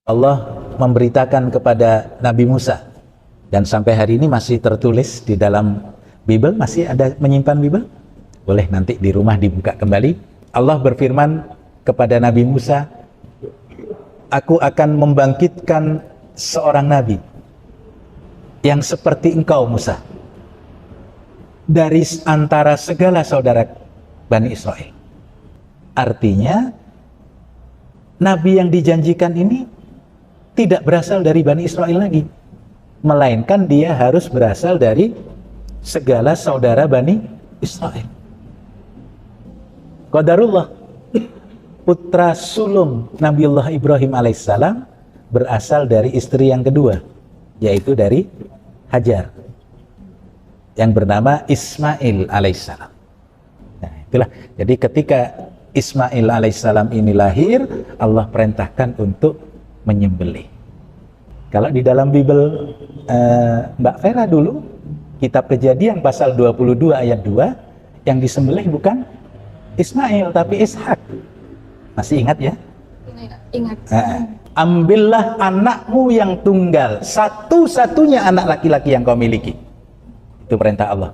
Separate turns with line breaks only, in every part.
Allah memberitakan kepada Nabi Musa, dan sampai hari ini masih tertulis di dalam Bible. Masih ada menyimpan Bible? Boleh nanti di rumah dibuka kembali. Allah berfirman kepada Nabi Musa, aku akan membangkitkan seorang nabi yang seperti engkau Musa dari antara segala saudara Bani Israel. Artinya nabi yang dijanjikan ini tidak berasal dari Bani Israel lagi, melainkan dia harus berasal dari segala saudara Bani Israel. Qadarullah, putra sulung Nabiullah Ibrahim alaihissalam berasal dari istri yang kedua, yaitu dari Hajar, yang bernama Ismail alaihissalam. Nah, itulah. Jadi ketika Ismail alaihissalam ini lahir, Allah perintahkan untuk menyembelih. Kalau di dalam Bible Mbak Vera dulu, kitab Kejadian pasal 22 ayat 2, yang disembelih bukan Ismail tapi Ishak. Masih ingat ya?
Ingat.
Ambillah anakmu yang tunggal, satu-satunya anak laki-laki yang kau miliki. Itu perintah Allah.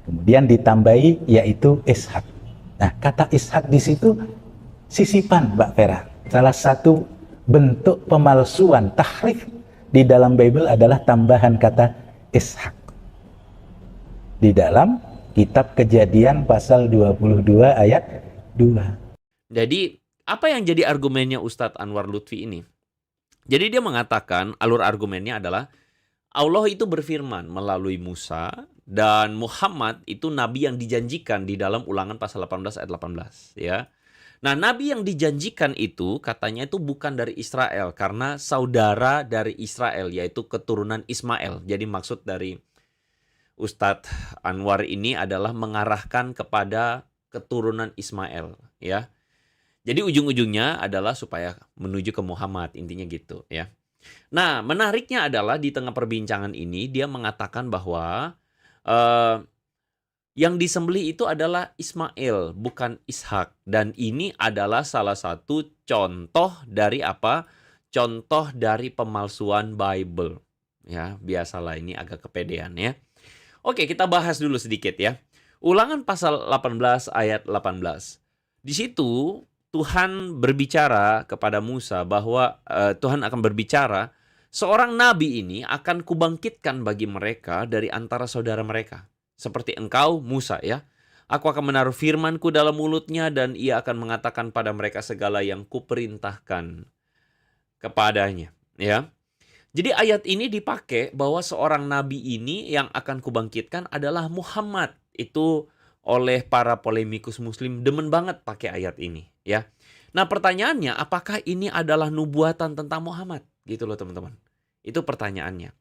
Kemudian ditambahi yaitu Ishak. Nah, kata Ishak di situ sisipan, Mbak Vera. Salah satu bentuk pemalsuan, tahrif di dalam Bible adalah tambahan kata Ishak. Di dalam kitab Kejadian pasal 22 ayat 2.
Jadi, apa yang jadi argumennya Ustadz Anwar Lutfi ini? Jadi dia mengatakan, alur argumennya adalah Allah itu berfirman melalui Musa, dan Muhammad itu nabi yang dijanjikan di dalam Ulangan pasal 18 ayat 18, ya. Nah, nabi yang dijanjikan itu katanya itu bukan dari Israel, karena saudara dari Israel, yaitu keturunan Ismail. Jadi maksud dari Ustadz Anwar ini adalah mengarahkan kepada keturunan Ismail, ya. Jadi ujung-ujungnya adalah supaya menuju ke Muhammad, intinya gitu, ya. Nah, menariknya adalah di tengah perbincangan ini dia mengatakan bahwa yang disembelih itu adalah Ismail, bukan Ishak. Dan ini adalah salah satu contoh dari apa? Contoh dari pemalsuan Bible. Ya, biasalah ini agak kepedean ya. Oke, kita bahas dulu sedikit ya. Ulangan pasal 18 ayat 18. Di situ Tuhan berbicara kepada Musa bahwa Tuhan akan berbicara, seorang nabi ini akan kubangkitkan bagi mereka dari antara saudara mereka. Seperti engkau, Musa, ya. Aku akan menaruh firmanku dalam mulutnya, dan ia akan mengatakan pada mereka segala yang kuperintahkan kepadanya, ya. Jadi ayat ini dipakai bahwa seorang nabi ini yang akan kubangkitkan adalah Muhammad. Itu oleh para polemikus muslim demen banget pakai ayat ini, ya. Nah, pertanyaannya, apakah ini adalah nubuatan tentang Muhammad? Gitu loh, teman-teman. Itu pertanyaannya.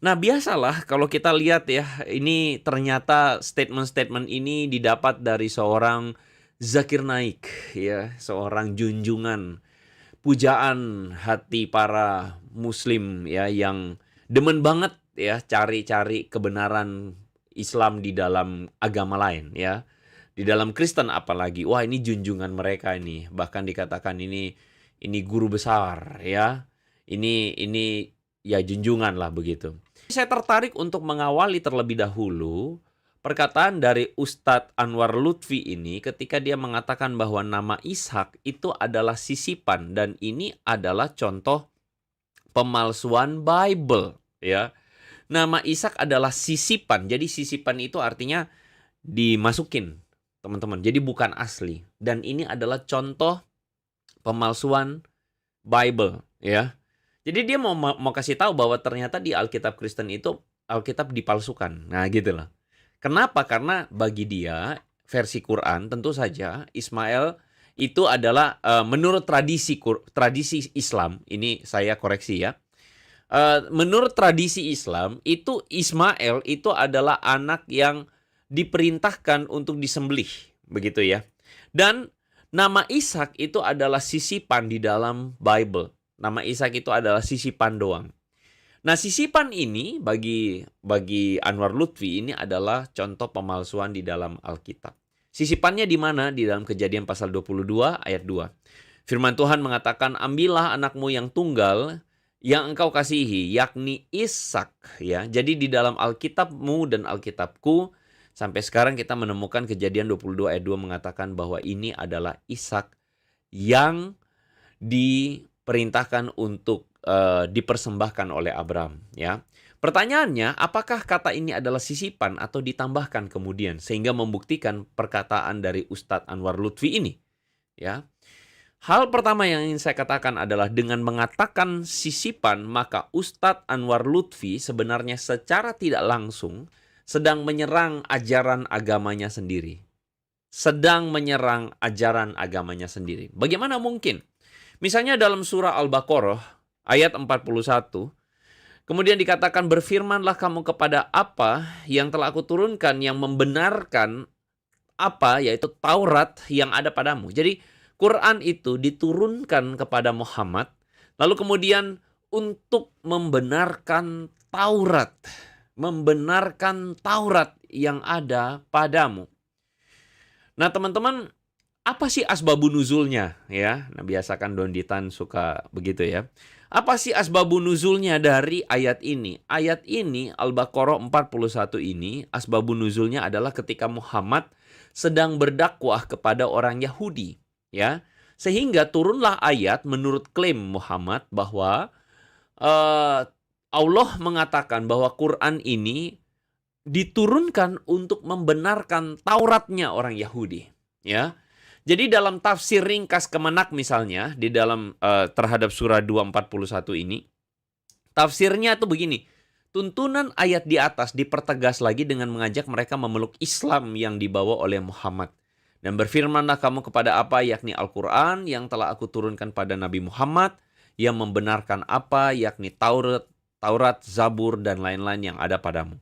Nah, biasalah kalau kita lihat ya, ini ternyata statement-statement ini didapat dari seorang Zakir Naik, ya, seorang junjungan pujaan hati para muslim ya, yang demen banget ya cari-cari kebenaran Islam di dalam agama lain ya. Di dalam Kristen apalagi. Wah, ini junjungan mereka ini. Bahkan dikatakan ini guru besar ya. Ini ya junjungan lah begitu. Saya tertarik untuk mengawali terlebih dahulu perkataan dari Ustadz Anwar Lutfi ini ketika dia mengatakan bahwa nama Ishak itu adalah sisipan, dan ini adalah contoh pemalsuan Bible ya. Nama Ishak adalah sisipan. Jadi sisipan itu artinya dimasukin, teman-teman. Jadi bukan asli, dan ini adalah contoh pemalsuan Bible ya. Jadi dia mau kasih tahu bahwa ternyata di Alkitab Kristen itu Alkitab dipalsukan. Nah, gitu loh. Kenapa? Karena bagi dia versi Quran tentu saja Ismail itu adalah menurut tradisi Islam. Ini saya koreksi ya. Menurut tradisi Islam itu Ismail itu adalah anak yang diperintahkan untuk disembelih, begitu ya. Dan nama Ishak itu adalah sisipan di dalam Bible. Nama Ishak itu adalah sisipan doang. Nah, sisipan ini bagi Anwar Lutfi ini adalah contoh pemalsuan di dalam Alkitab. Sisipannya di mana? Di dalam Kejadian pasal 22 ayat 2. Firman Tuhan mengatakan, ambillah anakmu yang tunggal yang engkau kasihi, yakni Ishak. Ya, jadi di dalam Alkitabmu dan Alkitabku, sampai sekarang kita menemukan Kejadian 22 ayat 2 mengatakan bahwa ini adalah Ishak yang diperintahkan untuk dipersembahkan oleh Abraham. Ya, pertanyaannya, apakah kata ini adalah sisipan atau ditambahkan kemudian sehingga membuktikan perkataan dari Ustadz Anwar Lutfi ini? Ya, hal pertama yang ingin saya katakan adalah dengan mengatakan sisipan, maka Ustadz Anwar Lutfi sebenarnya secara tidak langsung sedang menyerang ajaran agamanya sendiri. Sedang menyerang ajaran agamanya sendiri. Bagaimana mungkin? Misalnya dalam surah Al-Baqarah ayat 41, kemudian dikatakan, berfirmanlah kamu kepada apa yang telah aku turunkan yang membenarkan apa, yaitu Taurat yang ada padamu. Jadi Quran itu diturunkan kepada Muhammad, lalu kemudian untuk membenarkan Taurat. Membenarkan Taurat yang ada padamu. Nah teman-teman, apa sih asbabun nuzulnya? Ya, nah biasakan Don Ditan suka begitu ya. Apa sih asbabun nuzulnya dari ayat ini? Ayat ini, Al-Baqarah 41 ini, asbabun nuzulnya adalah ketika Muhammad sedang berdakwah kepada orang Yahudi. Ya, sehingga turunlah ayat menurut klaim Muhammad bahwa Allah mengatakan bahwa Quran ini diturunkan untuk membenarkan Tauratnya orang Yahudi. Ya, jadi dalam tafsir ringkas Kemenak misalnya di dalam terhadap surah 241 ini, tafsirnya itu begini. Tuntunan ayat di atas dipertegas lagi dengan mengajak mereka memeluk Islam yang dibawa oleh Muhammad. Dan berfirmanlah kamu kepada apa, yakni Al-Quran yang telah aku turunkan pada Nabi Muhammad, yang membenarkan apa, yakni Taurat, Zabur, dan lain-lain yang ada padamu.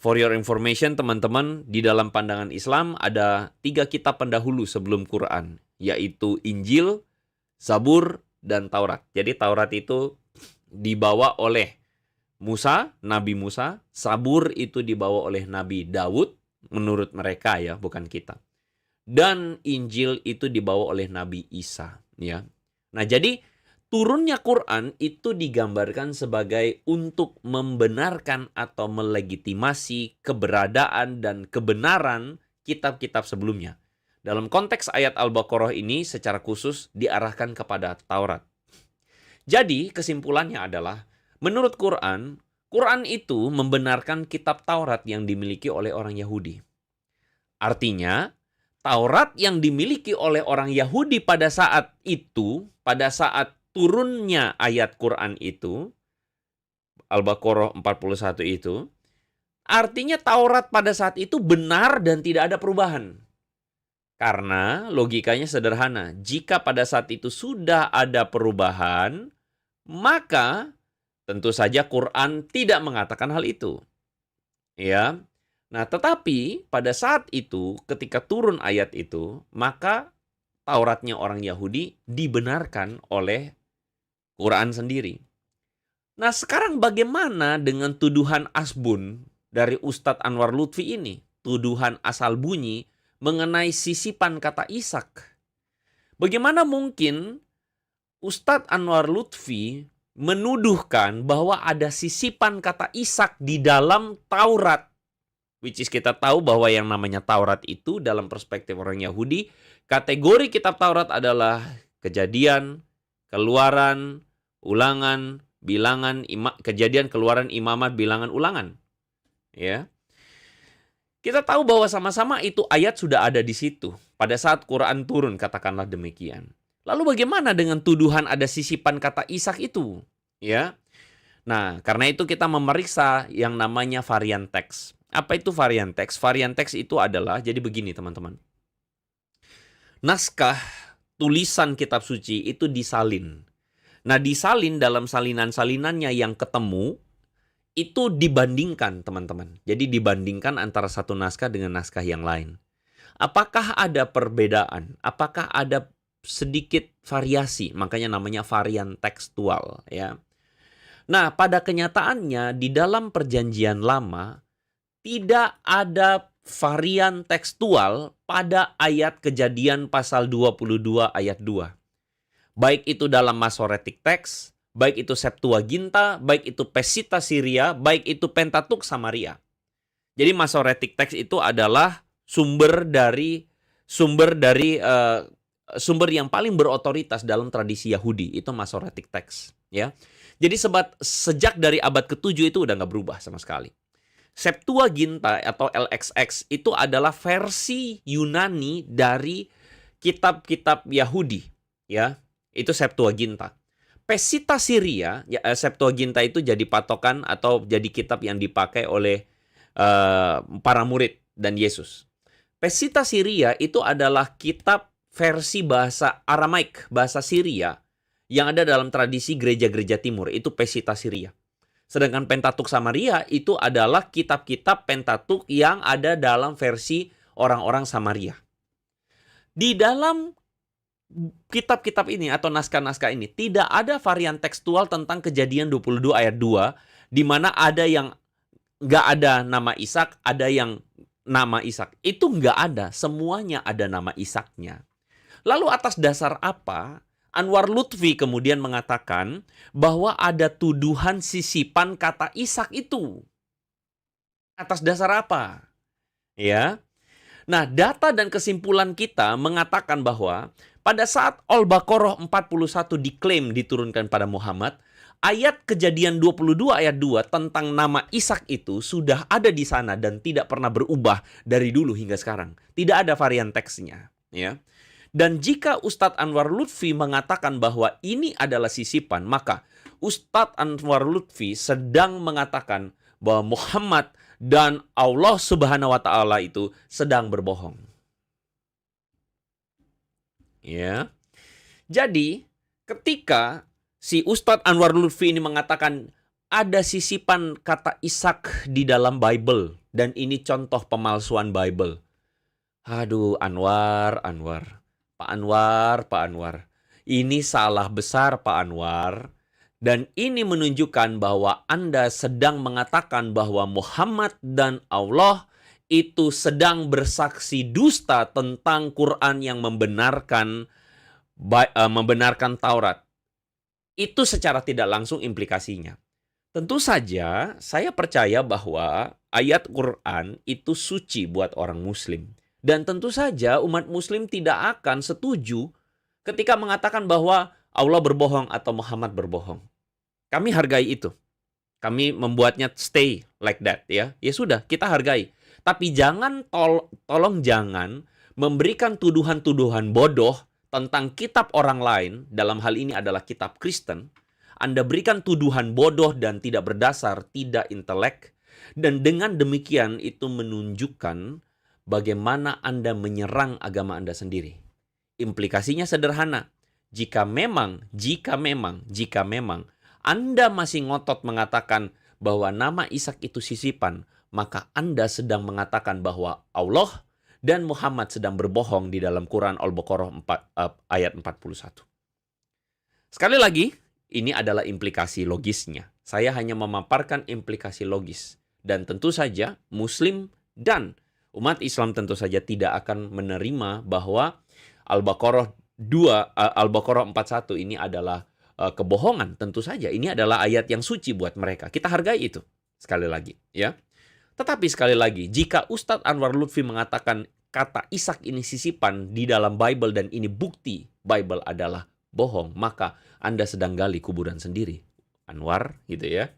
For your information teman-teman, di dalam pandangan Islam ada 3 kitab pendahulu sebelum Quran, yaitu Injil, Zabur, dan Taurat. Jadi Taurat itu dibawa oleh Musa, Nabi Musa, Zabur itu dibawa oleh Nabi Daud, menurut mereka ya, bukan kita. Dan Injil itu dibawa oleh Nabi Isa, ya. Nah, jadi turunnya Quran itu digambarkan sebagai untuk membenarkan atau melegitimasi keberadaan dan kebenaran kitab-kitab sebelumnya. Dalam konteks ayat Al-Baqarah ini secara khusus diarahkan kepada Taurat. Jadi kesimpulannya adalah, menurut Quran, Quran itu membenarkan kitab Taurat yang dimiliki oleh orang Yahudi. Artinya, Taurat yang dimiliki oleh orang Yahudi pada saat itu, pada saat turunnya ayat Quran itu, Al-Baqarah 41 itu, artinya Taurat pada saat itu benar dan tidak ada perubahan. Karena logikanya sederhana, jika pada saat itu sudah ada perubahan, maka tentu saja Quran tidak mengatakan hal itu. Ya. Nah, tetapi pada saat itu ketika turun ayat itu, maka Tauratnya orang Yahudi dibenarkan oleh Quran sendiri. Nah, sekarang bagaimana dengan tuduhan asbun dari Ustadz Anwar Lutfi ini? Tuduhan asal bunyi mengenai sisipan kata Ishak. Bagaimana mungkin Ustadz Anwar Lutfi menuduhkan bahwa ada sisipan kata Ishak di dalam Taurat? Which is kita tahu bahwa yang namanya Taurat itu dalam perspektif orang Yahudi, kategori kitab Taurat adalah Kejadian, Keluaran, Ulangan, Bilangan, Kejadian, Keluaran, Imamat, Bilangan, Ulangan. Ya. Kita tahu bahwa sama-sama itu ayat sudah ada di situ pada saat Quran turun, katakanlah demikian. Lalu bagaimana dengan tuduhan ada sisipan kata Ishak itu? Ya. Nah, karena itu kita memeriksa yang namanya varian teks. Apa itu varian teks? Varian teks itu adalah, jadi begini teman-teman. Naskah tulisan kitab suci itu disalin. Nah, disalin dalam salinan-salinannya yang ketemu, itu dibandingkan teman-teman. Jadi dibandingkan antara satu naskah dengan naskah yang lain. Apakah ada perbedaan? Apakah ada sedikit variasi? Makanya namanya varian tekstual. Ya. Nah, pada kenyataannya di dalam perjanjian lama, tidak ada varian tekstual pada ayat Kejadian pasal 22 ayat 2. baik itu dalam Masoretic Text, baik itu Septuaginta, baik itu Peshitta Syria, baik itu Pentateuch Samaria. Jadi Masoretic Text itu adalah sumber yang paling berotoritas dalam tradisi Yahudi, itu Masoretic Text, ya. Jadi sejak dari abad ke-7 itu udah nggak berubah sama sekali. Septuaginta atau LXX itu adalah versi Yunani dari kitab-kitab Yahudi, ya. Itu Septuaginta. Peshitta Syria, ya, Septuaginta itu jadi patokan atau jadi kitab yang dipakai oleh para murid dan Yesus. Peshitta Syria itu adalah kitab versi bahasa Aramaik, bahasa Syria, yang ada dalam tradisi gereja-gereja timur, itu Peshitta Syria. Sedangkan Pentateuch Samaria itu adalah kitab-kitab Pentateuch yang ada dalam versi orang-orang Samaria. Di dalam kitab-kitab ini atau naskah-naskah ini tidak ada varian tekstual tentang Kejadian 22 ayat 2, di mana ada yang nggak ada nama Ishak, ada yang nama Ishak. Itu nggak ada, semuanya ada nama Ishaknya. Lalu atas dasar apa Anwar Lutfi kemudian mengatakan bahwa ada tuduhan sisipan kata Ishak itu? Atas dasar apa? Ya. Nah, data dan kesimpulan kita mengatakan bahwa pada saat Al-Baqarah 41 diklaim diturunkan pada Muhammad, ayat Kejadian 22 ayat 2 tentang nama Ishak itu sudah ada di sana dan tidak pernah berubah dari dulu hingga sekarang. Tidak ada varian teksnya, ya. Dan jika Ustadz Anwar Lutfi mengatakan bahwa ini adalah sisipan, maka Ustadz Anwar Lutfi sedang mengatakan bahwa Muhammad dan Allah Subhanahu wa Ta'ala itu sedang berbohong. Ya. Jadi, ketika si Ustadz Anwar Lutfi ini mengatakan ada sisipan kata Ishak di dalam Bible dan ini contoh pemalsuan Bible. Aduh, Anwar. Pak Anwar. Ini salah besar, Pak Anwar. Dan ini menunjukkan bahwa Anda sedang mengatakan bahwa Muhammad dan Allah itu sedang bersaksi dusta tentang Quran yang membenarkan Taurat. Itu secara tidak langsung implikasinya. Tentu saja saya percaya bahwa ayat Quran itu suci buat orang Muslim. Dan tentu saja umat Muslim tidak akan setuju ketika mengatakan bahwa Allah berbohong atau Muhammad berbohong. Kami hargai itu. Kami membuatnya stay like that, ya. Ya sudah, kita hargai. Tapi tolong jangan memberikan tuduhan-tuduhan bodoh tentang kitab orang lain, dalam hal ini adalah kitab Kristen. Anda berikan tuduhan bodoh dan tidak berdasar, tidak intelek. Dan dengan demikian itu menunjukkan bagaimana Anda menyerang agama Anda sendiri. Implikasinya sederhana. Jika memang Anda masih ngotot mengatakan bahwa nama Ishak itu sisipan, maka Anda sedang mengatakan bahwa Allah dan Muhammad sedang berbohong di dalam Quran Al-Baqarah ayat 41. Sekali lagi, ini adalah implikasi logisnya. Saya hanya memaparkan implikasi logis. Dan tentu saja Muslim dan umat Islam tentu saja tidak akan menerima bahwa Al-Baqarah 41 ini adalah kebohongan. Tentu saja ini adalah ayat yang suci buat mereka. Kita hargai itu. Sekali lagi, ya. Tetapi sekali lagi, jika Ustadz Anwar Lutfi mengatakan kata Ishak ini sisipan di dalam Bible dan ini bukti Bible adalah bohong, maka Anda sedang gali kuburan sendiri. Anwar, gitu ya.